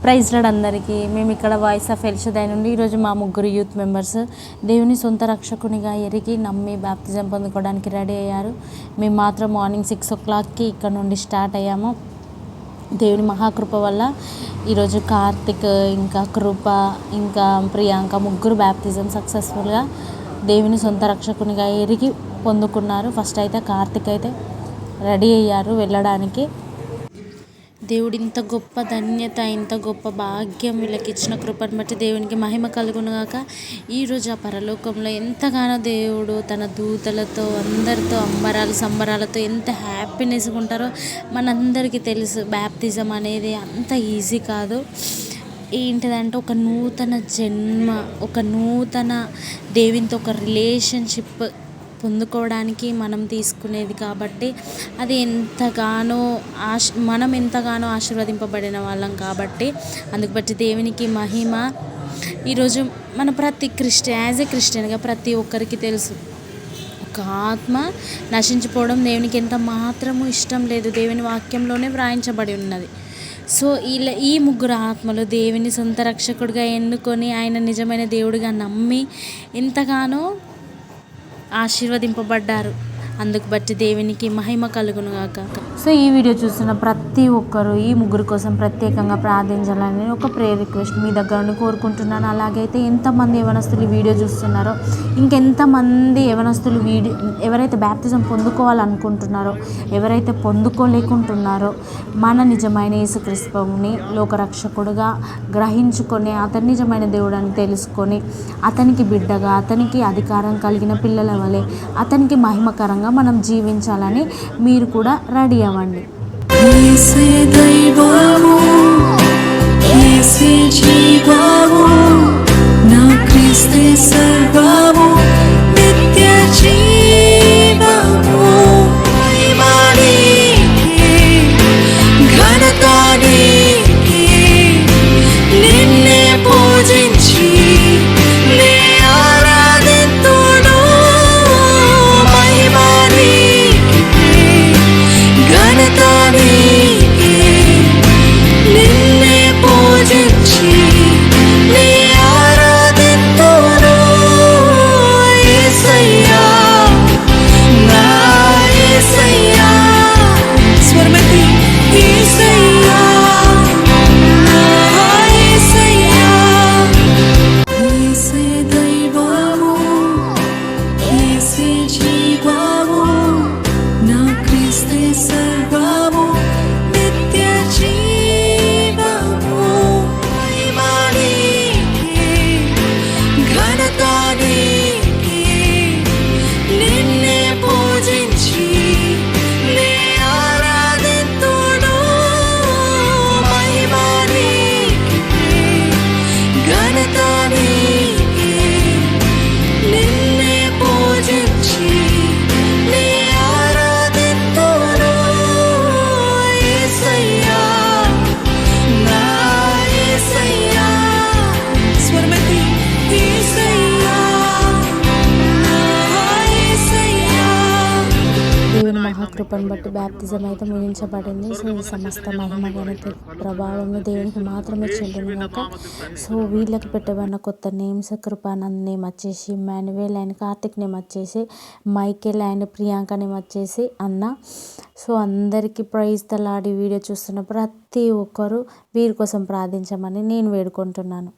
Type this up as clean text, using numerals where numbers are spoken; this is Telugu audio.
ప్రైజ్ లార్డ్ అందరికీ. మేము ఇక్కడ వాయిస్ ఆఫ్ ఎల్షదాయ్ నుండి ఈరోజు మా ముగ్గురు యూత్ మెంబర్స్ దేవుని సొంత రక్షకునిగా ఎరిగి నమ్మి బాప్తిజం పొందుకోవడానికి రెడీ అయ్యారు. మేము మాత్రం మార్నింగ్ 6 o'clockకి ఇక్కడ నుండి స్టార్ట్ అయ్యాము. దేవుని మహాకృప వల్ల ఈరోజు కార్తిక్, ఇంకా కృప, ఇంకా ప్రియాంక ముగ్గురు బాప్తిజం సక్సెస్ఫుల్గా దేవుని సొంత రక్షకునిగా ఎరిగి పొందుకున్నారు. ఫస్ట్ అయితే కార్తిక్ అయితే రెడీ అయ్యారు వెళ్ళడానికి. దేవుడు ఇంత గొప్ప ధన్యత, ఇంత గొప్ప భాగ్యం వీళ్ళకి ఇచ్చిన కృపను బట్టి దేవునికి మహిమ కలుగునుగాక. ఈరోజు ఆ పరలోకంలో ఎంతగానో దేవుడు తన దూతలతో అందరితో అంబరాలు సంబరాలతో ఎంత హ్యాపీనెస్గా ఉంటారో మనందరికీ తెలుసు. బ్యాప్తిజం అనేది అంత ఈజీ కాదు. ఏంటిదంటే ఒక నూతన జన్మ, ఒక నూతన దేవునితో ఒక రిలేషన్షిప్ పొందుకోవడానికి మనం తీసుకునేది కాబట్టి అది మనం ఎంతగానో ఆశీర్వదింపబడిన వాళ్ళం కాబట్టి అందుకు బట్టి దేవునికి మహిమ. ఈరోజు మన ప్రతి యాజ్ ఏ క్రిస్టియన్గా ప్రతి ఒక్కరికి తెలుసు, ఒక ఆత్మ నశించిపోవడం దేవునికి ఎంత మాత్రము ఇష్టం లేదు. దేవుని వాక్యంలోనే వ్రాయించబడి ఉన్నది. సో ఈ ముగ్గురు ఆత్మలు దేవుని సొంత రక్షకుడిగా ఎన్నుకొని ఆయన నిజమైన దేవుడిగా నమ్మి ఎంతగానో ఆశీర్వదింపబడ్డారు. అందుకు బట్టి దేవునికి మహిమ కలుగునుగాక. సో ఈ వీడియో చూస్తున్న ప్రతి ఒక్కరు ఈ ముగ్గురు కోసం ప్రత్యేకంగా ప్రార్థించాలని ఒక ప్రేయర్ రిక్వెస్ట్ మీ దగ్గర నుండి కోరుకుంటున్నాను. అలాగైతే ఎంతమంది యవనస్తులు ఈ వీడియో చూస్తున్నారో, ఇంకెంతమంది యవనస్తులు ఎవరైతే బ్యాప్తిజం పొందుకోవాలనుకుంటున్నారో, ఎవరైతే పొందుకోలేకుంటున్నారో మన నిజమైన యేసుక్రీస్తుని లోకరక్షకుడుగా గ్రహించుకొని అతని నిజమైన దేవుడని తెలుసుకొని అతనికి బిడ్డగా, అతనికి అధికారం కలిగిన పిల్లల వలె అతనికి మహిమకరంగా మనం జీవించాలని మీరు కూడా రెడీ అవ్వండి. కృపను బట్టి బ్యాప్తిజం అయితే ముగించబడింది. సో ఈ సమస్త మహిమ ఘనత ప్రభావంలో దేవునికి మాత్రమే చెందినగాక. సో వీళ్ళకి పెట్టబడిన కొత్త నేమ్స్ కృపానంద్ నేమ్ వచ్చేసి ఇమ్మాన్యుయేల్, అండ్ కార్తిక్ నేమ్ వచ్చేసి మైకేల్, అండ్ ప్రియాంక నేమ్ వచ్చేసి అన్న. సో అందరికీ ప్రైజ్ ద లార్డ్. ఈ వీడియో చూస్తున్న ప్రతి ఒక్కరూ వీరి కోసం ప్రార్థించమని నేను వేడుకుంటున్నాను.